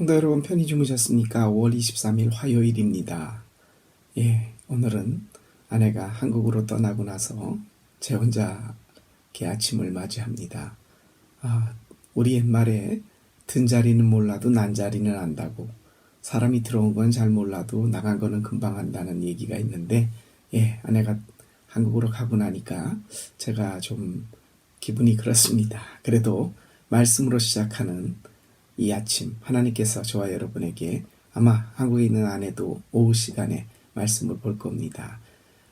성도 여러분, 편히 주무셨습니까? 5월 23일 화요일입니다. 오늘은 아내가 한국으로 떠나고 나서 제 혼자 개아침을 맞이합니다. 우리 옛말에 든 자리는 몰라도 난 자리는 안다고, 사람이 들어온 건 잘 몰라도 나간 거는 금방 안다는 얘기가 있는데, 아내가 한국으로 가고 나니까 제가 좀 기분이 그렇습니다. 그래도 말씀으로 시작하는 이 아침, 하나님께서 저와 여러분에게, 아마 한국에 있는 아내도 오후 시간에 말씀을 볼 겁니다.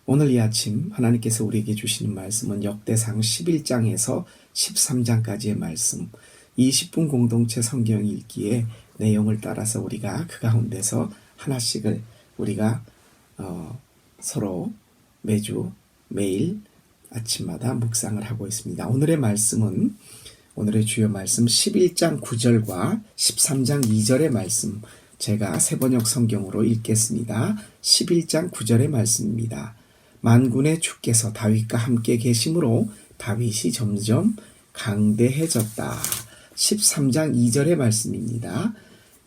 오늘 이 아침 하나님께서 우리에게 주시는 말씀은 역대상 11장에서 13장까지의 말씀, 20분 공동체 성경 읽기의 내용을 따라서 우리가 그 가운데서 하나씩을 우리가 서로 매일 아침마다 묵상을 하고 있습니다. 오늘의 주요 말씀 11장 9절과 13장 2절의 말씀, 제가 새번역 성경으로 읽겠습니다. 11장 9절의 말씀입니다. 만군의 주께서 다윗과 함께 계심으로 다윗이 점점 강대해졌다. 13장 2절의 말씀입니다.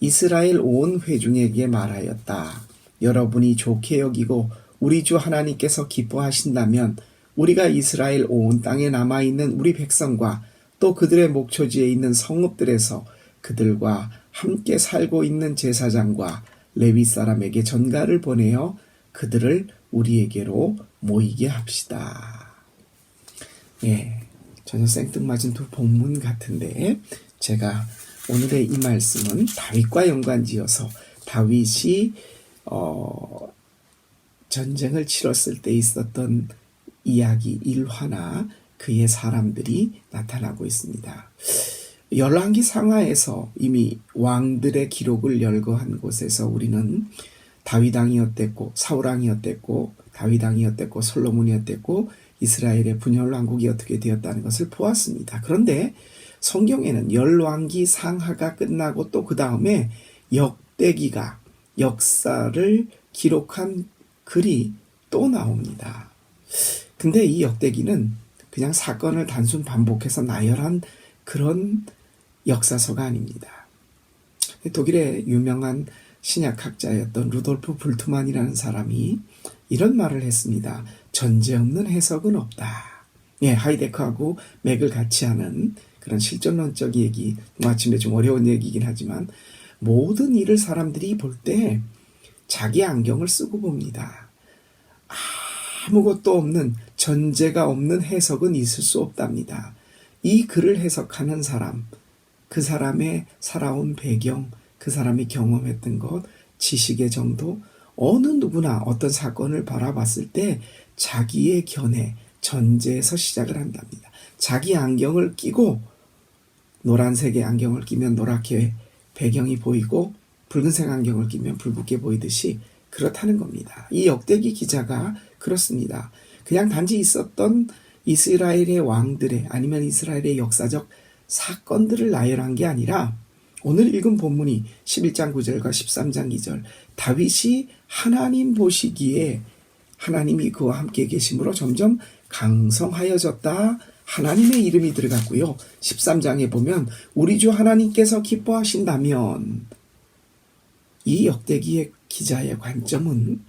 이스라엘 온 회중에게 말하였다. 여러분이 좋게 여기고 우리 주 하나님께서 기뻐하신다면 우리가 이스라엘 온 땅에 남아있는 우리 백성과 또 그들의 목초지에 있는 성읍들에서 그들과 함께 살고 있는 제사장과 레위 사람에게 전가를 보내어 그들을 우리에게로 모이게 합시다. 전혀 생뚱맞은 두 본문 같은데, 제가 오늘의 이 말씀은 다윗과 연관지어서 다윗이 전쟁을 치렀을 때 있었던 이야기 일화나 그의 사람들이 나타나고 있습니다. 열왕기 상하에서 이미 왕들의 기록을 열거한 곳에서 우리는 다윗왕이 어땠고 사울왕이 어땠고 다윗왕이 어땠고 솔로몬이 어땠고 이스라엘의 분열왕국이 어떻게 되었다는 것을 보았습니다. 그런데 성경에는 열왕기 상하가 끝나고 또 그 다음에 역대기가 역사를 기록한 글이 또 나옵니다. 근데 이 역대기는 그냥 사건을 단순 반복해서 나열한 그런 역사서가 아닙니다. 독일의 유명한 신약학자였던 루돌프 불트만이라는 사람이 이런 말을 했습니다. 전제 없는 해석은 없다. 하이데크하고 맥을 같이 하는 그런 실존론적 얘기, 마침내 좀 어려운 얘기이긴 하지만 모든 일을 사람들이 볼 때 자기 안경을 쓰고 봅니다. 아무것도 없는, 전제가 없는 해석은 있을 수 없답니다. 이 글을 해석하는 사람, 그 사람의 살아온 배경, 그 사람이 경험했던 것, 지식의 정도, 어느 누구나 어떤 사건을 바라봤을 때 자기의 견해, 전제에서 시작을 한답니다. 자기 안경을 끼고, 노란색의 안경을 끼면 노랗게 배경이 보이고 붉은색 안경을 끼면 붉게 보이듯이 그렇다는 겁니다. 이 역대기 기자가 그렇습니다. 그냥 단지 있었던 이스라엘의 왕들의, 아니면 이스라엘의 역사적 사건들을 나열한 게 아니라 오늘 읽은 본문이 11장 9절과 13장 2절, 다윗이 하나님 보시기에 하나님이 그와 함께 계심으로 점점 강성하여졌다, 하나님의 이름이 들어갔고요. 13장에 보면 우리 주 하나님께서 기뻐하신다면, 이 역대기의 기자의 관점은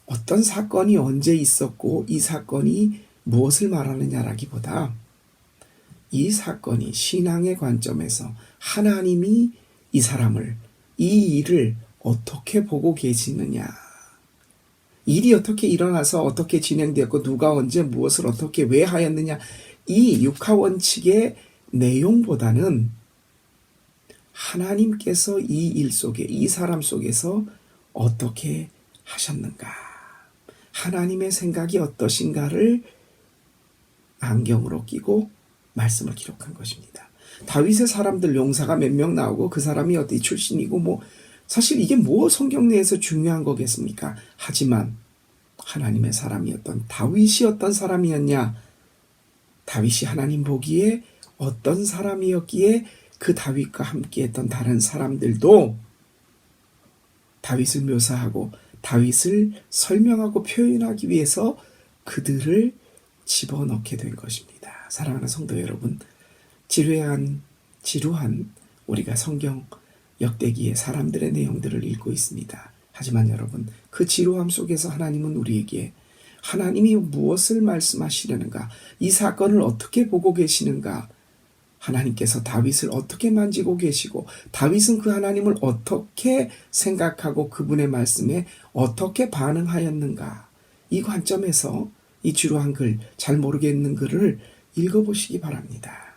어떤 사건이 언제 있었고 이 사건이 무엇을 말하느냐라기보다 이 사건이 신앙의 관점에서 하나님이 이 사람을, 이 일을 어떻게 보고 계시느냐, 일이 어떻게 일어나서 어떻게 진행되었고 누가 언제 무엇을 어떻게 왜 하였느냐, 이 육하원칙의 내용보다는 하나님께서 이 일 속에, 이 사람 속에서 어떻게 하셨는가, 하나님의 생각이 어떠신가를 안경으로 끼고 말씀을 기록한 것입니다. 다윗의 사람들 용사가 몇 명 나오고 그 사람이 어디 출신이고 사실 이게 성경 내에서 중요한 거겠습니까? 하지만 하나님의 사람이었던 다윗이 어떤 사람이었냐? 다윗이 하나님 보기에 어떤 사람이었기에 그 다윗과 함께했던 다른 사람들도 다윗을 묘사하고 다윗을 설명하고 표현하기 위해서 그들을 집어넣게 된 것입니다. 사랑하는 성도 여러분, 지루한 우리가 성경 역대기의 사람들의 내용들을 읽고 있습니다. 하지만 여러분, 그 지루함 속에서 하나님은 우리에게 하나님이 무엇을 말씀하시려는가, 이 사건을 어떻게 보고 계시는가, 하나님께서 다윗을 어떻게 만지고 계시고 다윗은 그 하나님을 어떻게 생각하고 그분의 말씀에 어떻게 반응하였는가, 이 관점에서 이 지루한 글, 잘 모르겠는 글을 읽어보시기 바랍니다.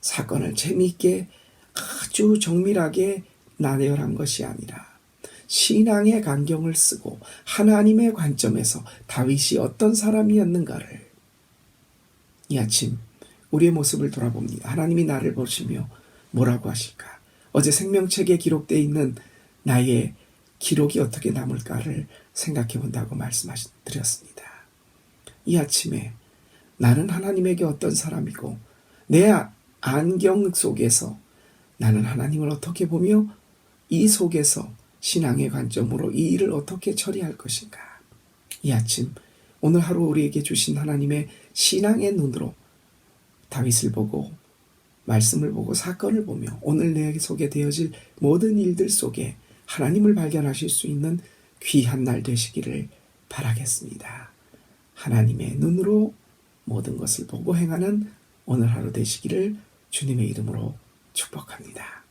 사건을 재미있게 아주 정밀하게 나열한 것이 아니라 신앙의 간경을 쓰고 하나님의 관점에서 다윗이 어떤 사람이었는가를 이 아침 우리의 모습을 돌아봅니다. 하나님이 나를 보시며 뭐라고 하실까? 어제 생명책에 기록되어 있는 나의 기록이 어떻게 남을까를 생각해 본다고 말씀드렸습니다. 이 아침에 나는 하나님에게 어떤 사람이고 내 안경 속에서 나는 하나님을 어떻게 보며 이 속에서 신앙의 관점으로 이 일을 어떻게 처리할 것인가. 이 아침 오늘 하루 우리에게 주신 하나님의 신앙의 눈으로 다윗을 보고 말씀을 보고 사건을 보며 오늘 내 속에 되어질 모든 일들 속에 하나님을 발견하실 수 있는 귀한 날 되시기를 바라겠습니다. 하나님의 눈으로 모든 것을 보고 행하는 오늘 하루 되시기를 주님의 이름으로 축복합니다.